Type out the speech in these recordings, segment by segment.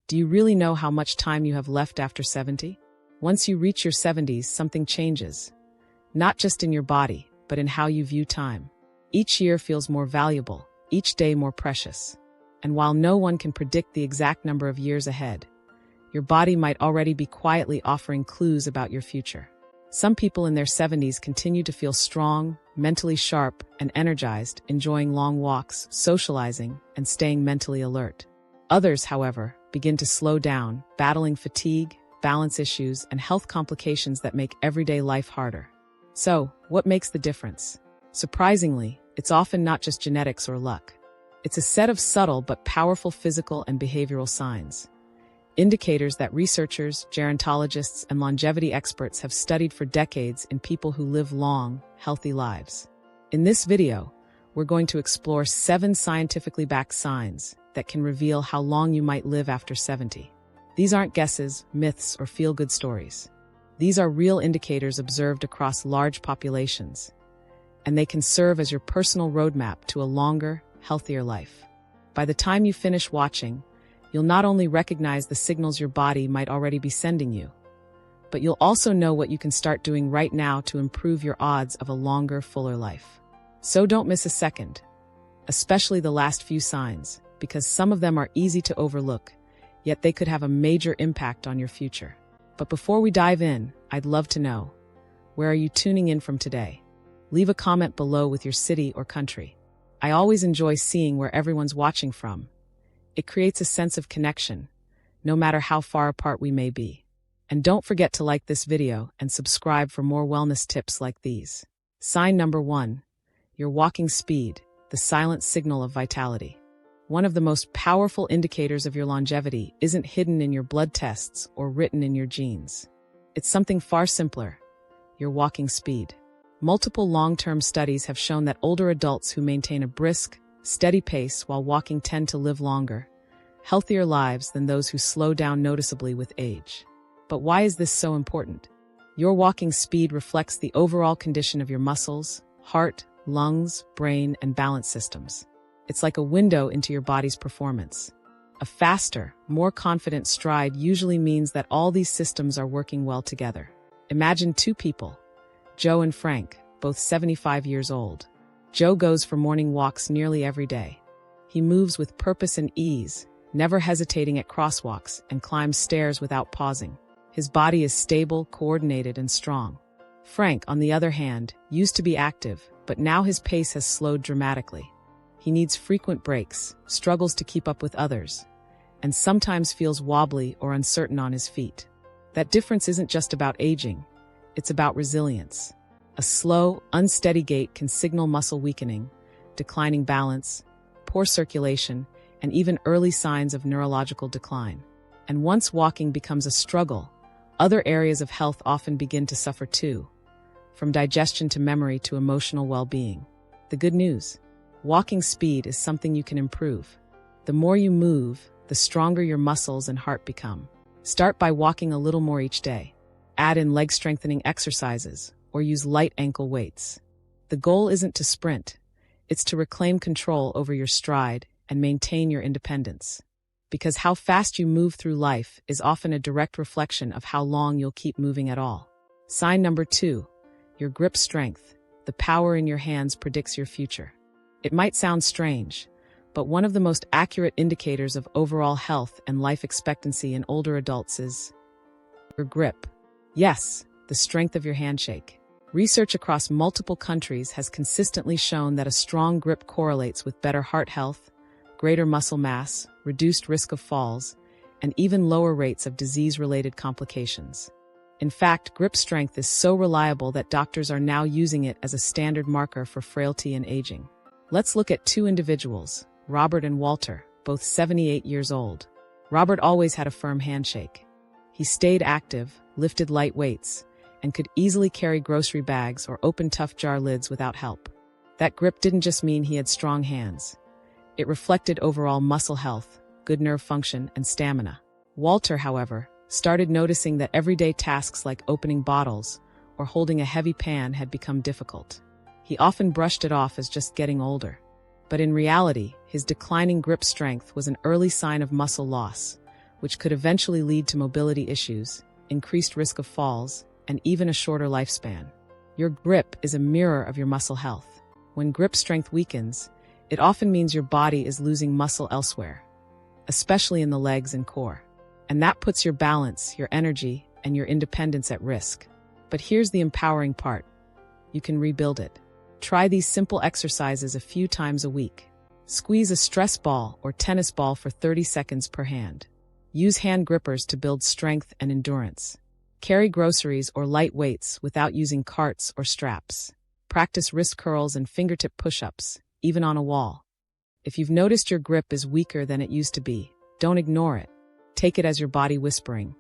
Do you really know how much time you have left after 70? Once you reach your 70s, something changes. Not just in your body, but in how you view time. Each year feels more valuable, each day more precious. And while no one can predict the exact number of years ahead, your body might already be quietly offering clues about your future. Some people in their 70s continue to feel strong, mentally sharp, and energized, enjoying long walks, socializing, and staying mentally alert. Others, however, begin to slow down, battling fatigue, balance issues, and health complications that make everyday life harder. So, what makes the difference? Surprisingly, it's often not just genetics or luck. It's a set of subtle but powerful physical and behavioral signs. Indicators that researchers, gerontologists, and longevity experts have studied for decades in people who live long, healthy lives. In this video, we're going to explore 7 scientifically backed signs that can reveal how long you might live after 70. These aren't guesses, myths, or feel-good stories. These are real indicators observed across large populations, and they can serve as your personal roadmap to a longer, healthier life. By the time you finish watching, you'll not only recognize the signals your body might already be sending you, but you'll also know what you can start doing right now to improve your odds of a longer, fuller life. So don't miss a second, especially the last few signs, because some of them are easy to overlook, yet they could have a major impact on your future. But before we dive in, I'd love to know, where are you tuning in from today? Leave a comment below with your city or country. I always enjoy seeing where everyone's watching from. It creates a sense of connection, no matter how far apart we may be. And don't forget to like this video and subscribe for more wellness tips like these. Sign number 1, your walking speed, the silent signal of vitality. One of the most powerful indicators of your longevity isn't hidden in your blood tests or written in your genes. It's something far simpler, your walking speed. Multiple long-term studies have shown that older adults who maintain a brisk, steady pace while walking tend to live longer, healthier lives than those who slow down noticeably with age. But why is this so important? Your walking speed reflects the overall condition of your muscles, heart, lungs, brain, and balance systems. It's like a window into your body's performance. A faster, more confident stride usually means that all these systems are working well together. Imagine 2 people, Joe and Frank, both 75 years old. Joe goes for morning walks nearly every day. He moves with purpose and ease, never hesitating at crosswalks, and climbs stairs without pausing. His body is stable, coordinated, and strong. Frank, on the other hand, used to be active, but now his pace has slowed dramatically. He needs frequent breaks, struggles to keep up with others, and sometimes feels wobbly or uncertain on his feet. That difference isn't just about aging, it's about resilience. A slow, unsteady gait can signal muscle weakening, declining balance, poor circulation, and even early signs of neurological decline. And once walking becomes a struggle, other areas of health often begin to suffer too, from digestion to memory to emotional well-being. The good news: walking speed is something you can improve. The more you move, the stronger your muscles and heart become. Start by walking a little more each day. Add in leg-strengthening exercises, or use light ankle weights. The goal isn't to sprint, it's to reclaim control over your stride and maintain your independence. Because how fast you move through life is often a direct reflection of how long you'll keep moving at all. Sign number 2, your grip strength. The power in your hands predicts your future. It might sound strange, but one of the most accurate indicators of overall health and life expectancy in older adults is your grip. Yes, the strength of your handshake. Research across multiple countries has consistently shown that a strong grip correlates with better heart health, greater muscle mass, reduced risk of falls, and even lower rates of disease-related complications. In fact, grip strength is so reliable that doctors are now using it as a standard marker for frailty and aging. Let's look at 2 individuals, Robert and Walter, both 78 years old. Robert always had a firm handshake. He stayed active, lifted light weights, and could easily carry grocery bags or open tough jar lids without help. That grip didn't just mean he had strong hands. It reflected overall muscle health, good nerve function, and stamina. Walter, however, started noticing that everyday tasks like opening bottles or holding a heavy pan had become difficult. He often brushed it off as just getting older. But in reality, his declining grip strength was an early sign of muscle loss, which could eventually lead to mobility issues, increased risk of falls, and even a shorter lifespan. Your grip is a mirror of your muscle health. When grip strength weakens, it often means your body is losing muscle elsewhere, especially in the legs and core. And that puts your balance, your energy, and your independence at risk. But here's the empowering part. You can rebuild it. Try these simple exercises a few times a week. Squeeze a stress ball or tennis ball for 30 seconds per hand. Use hand grippers to build strength and endurance. Carry groceries or light weights without using carts or straps. Practice wrist curls and fingertip push-ups, even on a wall. If you've noticed your grip is weaker than it used to be, don't ignore it. Take it as your body whispering,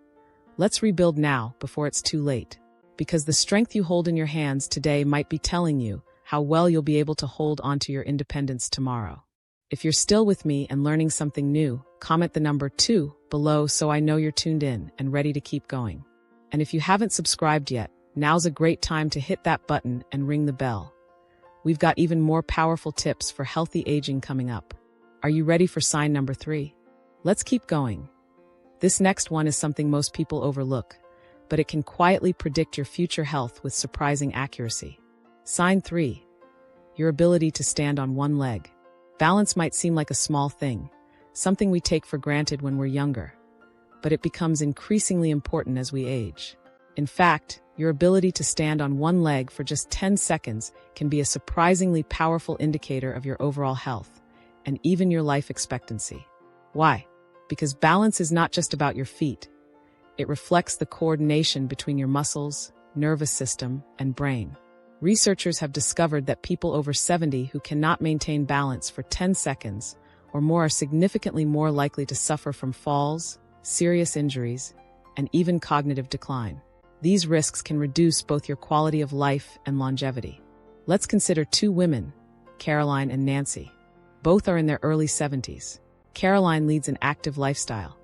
"Let's rebuild now before it's too late." Because the strength you hold in your hands today might be telling you how well you'll be able to hold onto your independence tomorrow. If you're still with me and learning something new, comment the number 2 below so I know you're tuned in and ready to keep going. And if you haven't subscribed yet, now's a great time to hit that button and ring the bell. We've got even more powerful tips for healthy aging coming up. Are you ready for sign number 3? Let's keep going. This next one is something most people overlook, but it can quietly predict your future health with surprising accuracy. Sign 3. Your ability to stand on one leg. Balance might seem like a small thing, something we take for granted when we're younger, but it becomes increasingly important as we age. In fact, your ability to stand on one leg for just 10 seconds can be a surprisingly powerful indicator of your overall health, and even your life expectancy. Why? Because balance is not just about your feet. It reflects the coordination between your muscles, nervous system, and brain. Researchers have discovered that people over 70 who cannot maintain balance for 10 seconds or more are significantly more likely to suffer from falls, serious injuries, and even cognitive decline. These risks can reduce both your quality of life and longevity. Let's consider 2 women, Caroline and Nancy. Both are in their early 70s. Caroline leads an active lifestyle.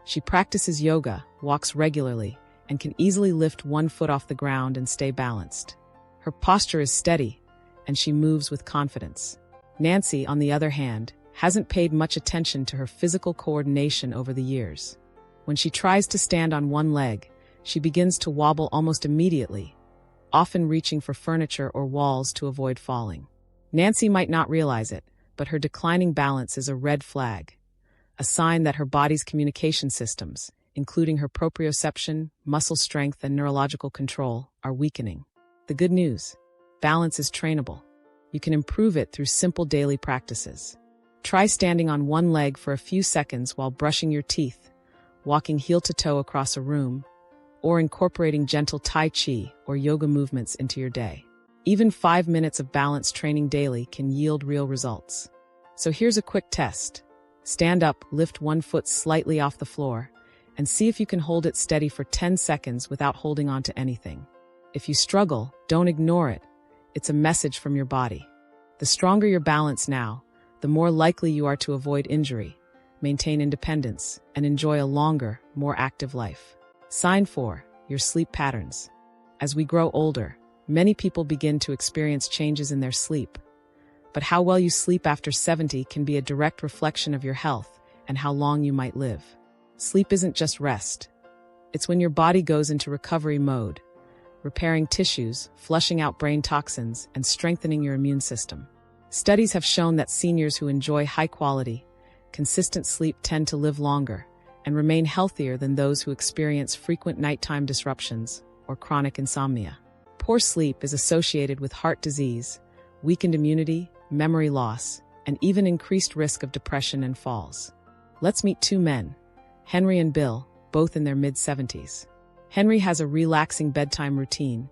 She practices yoga, walks regularly, and can easily lift one foot off the ground and stay balanced. Her posture is steady, and she moves with confidence. Nancy, on the other hand, hasn't paid much attention to her physical coordination over the years. When she tries to stand on one leg, she begins to wobble almost immediately, often reaching for furniture or walls to avoid falling. Nancy might not realize it, but her declining balance is a red flag, a sign that her body's communication systems, including her proprioception, muscle strength, and neurological control, are weakening. The good news: balance is trainable. You can improve it through simple daily practices. Try standing on one leg for a few seconds while brushing your teeth, walking heel to toe across a room, or incorporating gentle Tai Chi or yoga movements into your day. Even 5 minutes of balance training daily can yield real results. So here's a quick test. Stand up, lift one foot slightly off the floor, and see if you can hold it steady for 10 seconds without holding on to anything. If you struggle, don't ignore it. It's a message from your body. The stronger your balance now, the more likely you are to avoid injury, maintain independence, and enjoy a longer, more active life. Sign 4. Your sleep patterns. As we grow older, many people begin to experience changes in their sleep. But how well you sleep after 70 can be a direct reflection of your health and how long you might live. Sleep isn't just rest. It's when your body goes into recovery mode, repairing tissues, flushing out brain toxins, and strengthening your immune system. Studies have shown that seniors who enjoy high-quality, consistent sleep tend to live longer and remain healthier than those who experience frequent nighttime disruptions or chronic insomnia. Poor sleep is associated with heart disease, weakened immunity, memory loss, and even increased risk of depression and falls. Let's meet 2 men, Henry and Bill, both in their mid-70s. Henry has a relaxing bedtime routine,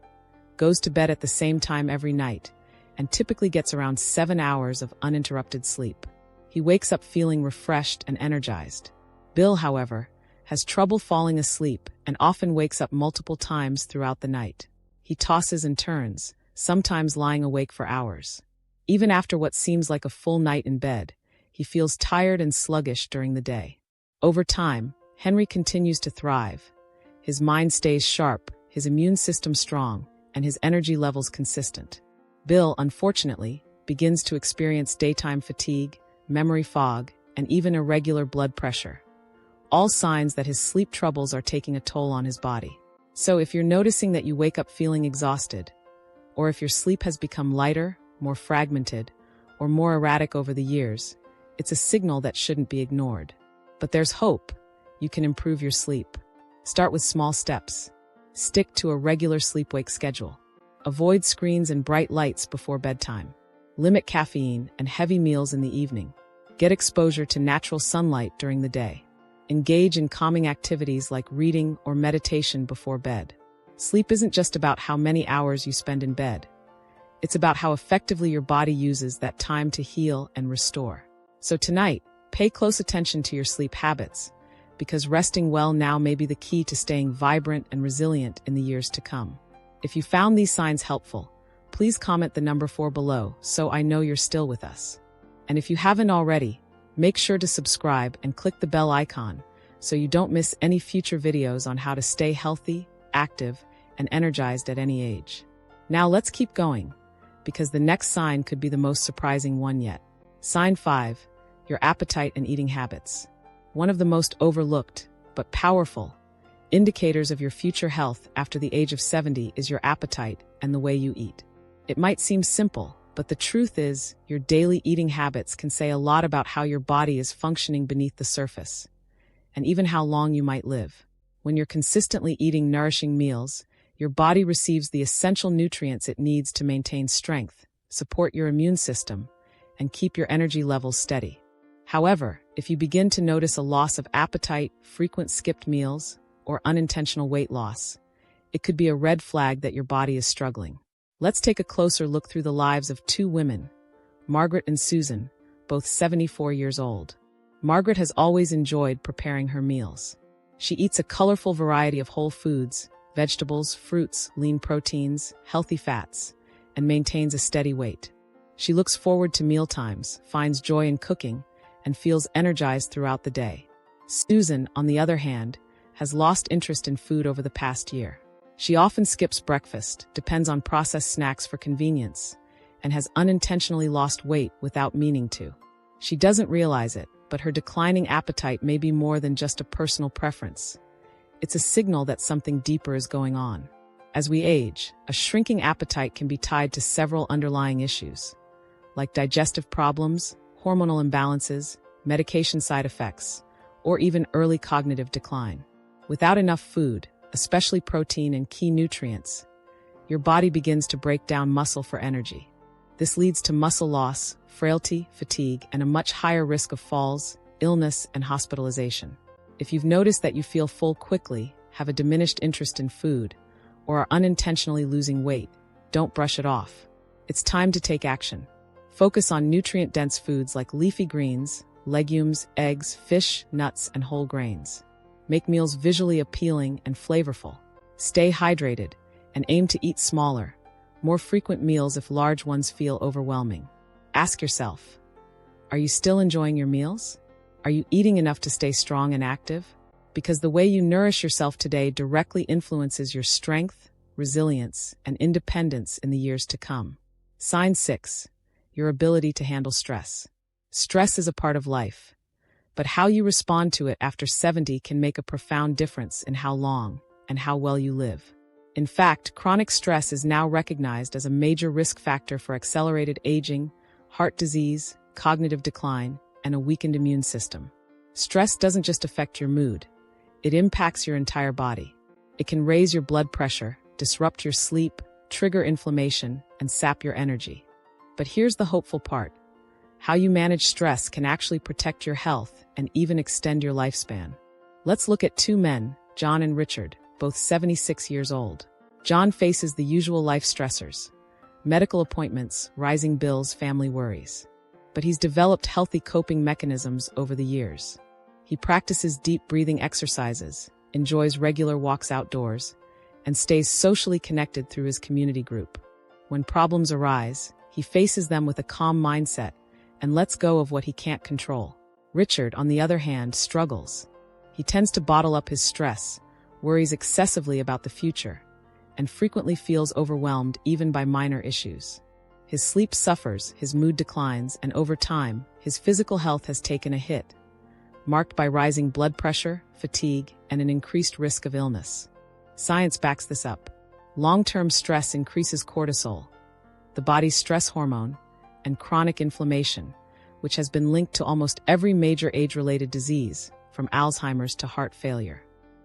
goes to bed at the same time every night, and typically gets around 7 hours of uninterrupted sleep. He wakes up feeling refreshed and energized. Bill, however, has trouble falling asleep and often wakes up multiple times throughout the night. He tosses and turns, sometimes lying awake for hours. Even after what seems like a full night in bed, he feels tired and sluggish during the day. Over time, Henry continues to thrive. His mind stays sharp, his immune system strong, and his energy levels consistent. Bill, unfortunately, begins to experience daytime fatigue, memory fog, and even irregular blood pressure, all signs that his sleep troubles are taking a toll on his body. So if you're noticing that you wake up feeling exhausted, or if your sleep has become lighter, more fragmented, or more erratic over the years, it's a signal that shouldn't be ignored. But there's hope. You can improve your sleep. Start with small steps. Stick to a regular sleep-wake schedule. Avoid screens and bright lights before bedtime. Limit caffeine and heavy meals in the evening. Get exposure to natural sunlight during the day. Engage in calming activities like reading or meditation before bed. Sleep isn't just about how many hours you spend in bed. It's about how effectively your body uses that time to heal and restore. So tonight, pay close attention to your sleep habits, because resting well now may be the key to staying vibrant and resilient in the years to come. If you found these signs helpful, please comment the number 4 below so I know you're still with us. And if you haven't already, make sure to subscribe and click the bell icon so you don't miss any future videos on how to stay healthy, active, and energized at any age. Now let's keep going, because the next sign could be the most surprising one yet. Sign 5, your appetite and eating habits. One of the most overlooked, but powerful, indicators of your future health after the age of 70 is your appetite and the way you eat. It might seem simple, but the truth is, your daily eating habits can say a lot about how your body is functioning beneath the surface, and even how long you might live. When you're consistently eating nourishing meals, your body receives the essential nutrients it needs to maintain strength, support your immune system, and keep your energy levels steady. However, if you begin to notice a loss of appetite, frequent skipped meals, or unintentional weight loss, it could be a red flag that your body is struggling. Let's take a closer look through the lives of 2 women, Margaret and Susan, both 74 years old. Margaret has always enjoyed preparing her meals. She eats a colorful variety of whole foods, vegetables, fruits, lean proteins, healthy fats, and maintains a steady weight. She looks forward to mealtimes, finds joy in cooking, and feels energized throughout the day. Susan, on the other hand, has lost interest in food over the past year. She often skips breakfast, depends on processed snacks for convenience, and has unintentionally lost weight without meaning to. She doesn't realize it, but her declining appetite may be more than just a personal preference. It's a signal that something deeper is going on. As we age, a shrinking appetite can be tied to several underlying issues, like digestive problems, hormonal imbalances, medication side effects, or even early cognitive decline. Without enough food, especially protein and key nutrients, your body begins to break down muscle for energy. This leads to muscle loss, frailty, fatigue, and a much higher risk of falls, illness, and hospitalization. If you've noticed that you feel full quickly, have a diminished interest in food, or are unintentionally losing weight, don't brush it off. It's time to take action. Focus on nutrient-dense foods like leafy greens, legumes, eggs, fish, nuts, and whole grains. Make meals visually appealing and flavorful. Stay hydrated, and aim to eat smaller, more frequent meals if large ones feel overwhelming. Ask yourself, are you still enjoying your meals? Are you eating enough to stay strong and active? Because the way you nourish yourself today directly influences your strength, resilience, and independence in the years to come. Sign 6, your ability to handle stress. Stress is a part of life, but how you respond to it after 70 can make a profound difference in how long and how well you live. In fact, chronic stress is now recognized as a major risk factor for accelerated aging, heart disease, cognitive decline, and a weakened immune system. Stress doesn't just affect your mood, it impacts your entire body. It can raise your blood pressure, disrupt your sleep, trigger inflammation, and sap your energy. But here's the hopeful part. How you manage stress can actually protect your health and even extend your lifespan. Let's look at 2 men, John and Richard, both 76 years old. John faces the usual life stressors: medical appointments, rising bills, family worries. But he's developed healthy coping mechanisms over the years. He practices deep breathing exercises, enjoys regular walks outdoors, and stays socially connected through his community group. When problems arise, he faces them with a calm mindset and lets go of what he can't control. Richard, on the other hand, struggles. He tends to bottle up his stress, worries excessively about the future, and frequently feels overwhelmed even by minor issues. His sleep suffers, his mood declines, and over time, his physical health has taken a hit. marked by rising blood pressure, fatigue, and an increased risk of illness. Science backs this up. Long-term stress increases cortisol, the body's stress hormone, and chronic inflammation, which has been linked to almost every major age-related disease, from Alzheimer's to heart failure.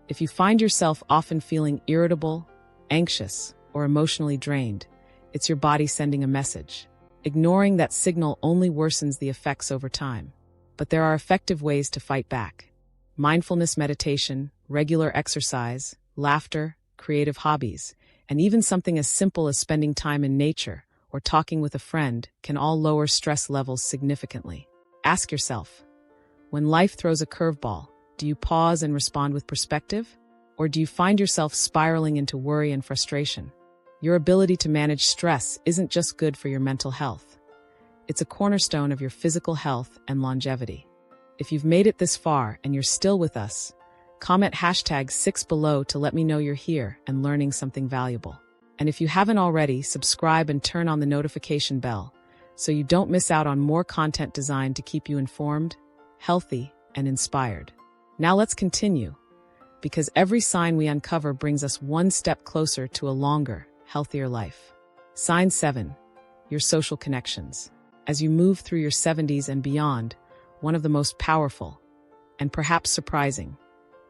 If you find yourself often feeling irritable, anxious, or emotionally drained, it's your body sending a message. Ignoring that signal only worsens the effects over time. But there are effective ways to fight back. Mindfulness meditation, regular exercise, laughter, creative hobbies, and even something as simple as spending time in nature or talking with a friend can all lower stress levels significantly. Ask yourself, when life throws a curveball, do you pause and respond with perspective? Or do you find yourself spiraling into worry and frustration? Your ability to manage stress isn't just good for your mental health. It's a cornerstone of your physical health and longevity. If you've made it this far and you're still with us, comment #6 below to let me know you're here and learning something valuable. And if you haven't already, subscribe and turn on the notification bell so you don't miss out on more content designed to keep you informed, healthy, and inspired. Now let's continue, because every sign we uncover brings us one step closer to a longer, healthier life. Sign 7, your social connections. As you move through your 70s and beyond, one of the most powerful, and perhaps surprising,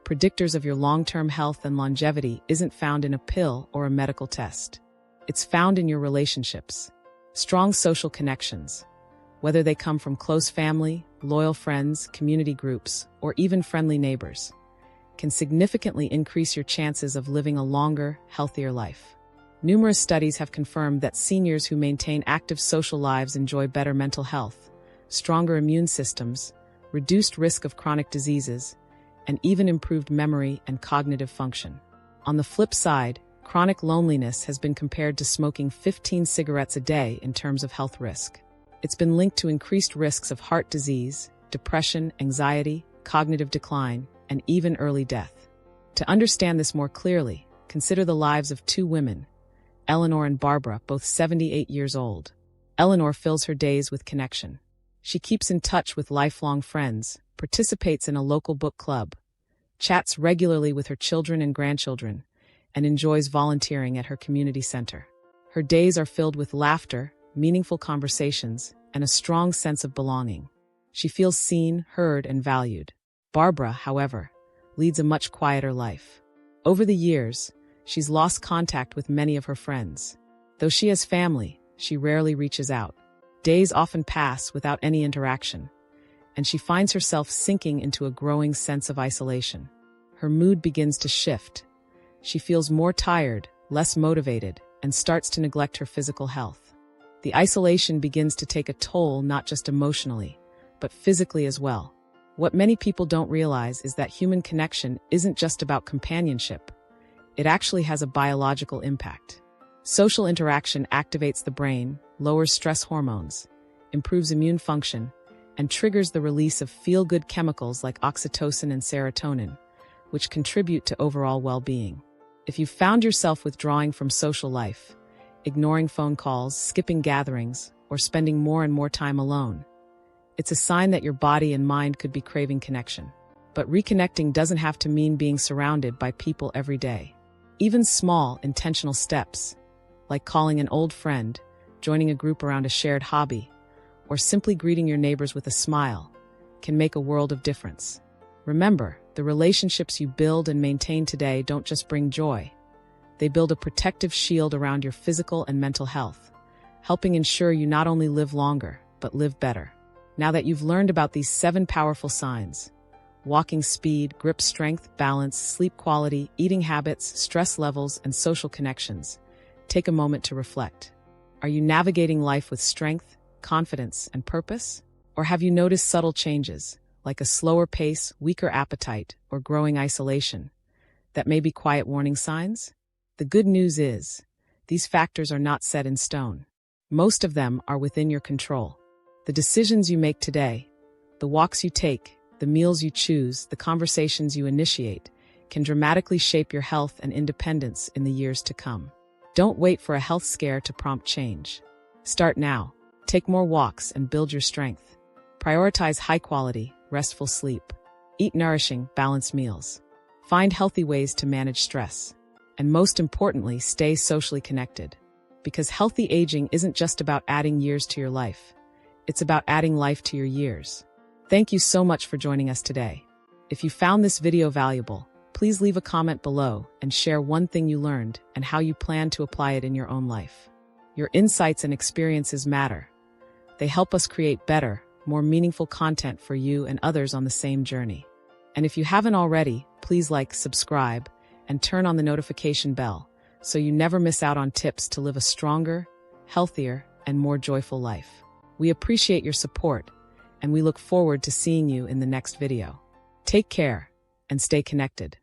predictors of your long-term health and longevity isn't found in a pill or a medical test. It's found in your relationships. Strong social connections, whether they come from close family, loyal friends, community groups, or even friendly neighbors, can significantly increase your chances of living a longer, healthier life. Numerous studies have confirmed that seniors who maintain active social lives enjoy better mental health, stronger immune systems, reduced risk of chronic diseases, and even improved memory and cognitive function. On the flip side, chronic loneliness has been compared to smoking 15 cigarettes a day in terms of health risk. It's been linked to increased risks of heart disease, depression, anxiety, cognitive decline, and even early death. To understand this more clearly, consider the lives of two women, Eleanor and Barbara, both 78 years old. Eleanor fills her days with connection. She keeps in touch with lifelong friends, participates in a local book club, chats regularly with her children and grandchildren, and enjoys volunteering at her community center. Her days are filled with laughter, meaningful conversations, and a strong sense of belonging. She feels seen, heard, and valued. Barbara, however, leads a much quieter life. Over the years, she's lost contact with many of her friends. Though she has family, she rarely reaches out. Days often pass without any interaction, and she finds herself sinking into a growing sense of isolation. Her mood begins to shift. She feels more tired, less motivated, and starts to neglect her physical health. The isolation begins to take a toll not just emotionally, but physically as well. What many people don't realize is that human connection isn't just about companionship. It actually has a biological impact. Social interaction activates the brain, lowers stress hormones, improves immune function, and triggers the release of feel-good chemicals like oxytocin and serotonin, which contribute to overall well-being. If you've found yourself withdrawing from social life, ignoring phone calls, skipping gatherings, or spending more and more time alone, it's a sign that your body and mind could be craving connection. But reconnecting doesn't have to mean being surrounded by people every day. Even small, intentional steps, like calling an old friend, joining a group around a shared hobby, or simply greeting your neighbors with a smile, can make a world of difference. Remember, the relationships you build and maintain today don't just bring joy. They build a protective shield around your physical and mental health, helping ensure you not only live longer, but live better. Now that you've learned about these 7 powerful signs, walking speed, grip strength, balance, sleep quality, eating habits, stress levels, and social connections, take a moment to reflect. Are you navigating life with strength, confidence, and purpose? Or have you noticed subtle changes, like a slower pace, weaker appetite, or growing isolation, that may be quiet warning signs? The good news is, these factors are not set in stone. Most of them are within your control. The decisions you make today, the walks you take, the meals you choose, the conversations you initiate, can dramatically shape your health and independence in the years to come. Don't wait for a health scare to prompt change. Start now. Take more walks and build your strength. Prioritize high-quality, restful sleep. Eat nourishing, balanced meals. Find healthy ways to manage stress. And most importantly, stay socially connected. Because healthy aging isn't just about adding years to your life. It's about adding life to your years. Thank you so much for joining us today. If you found this video valuable, please leave a comment below and share one thing you learned and how you plan to apply it in your own life. Your insights and experiences matter. They help us create better, more meaningful content for you and others on the same journey. And if you haven't already, please like, subscribe, and turn on the notification bell so you never miss out on tips to live a stronger, healthier, and more joyful life. We appreciate your support, and we look forward to seeing you in the next video. Take care and stay connected.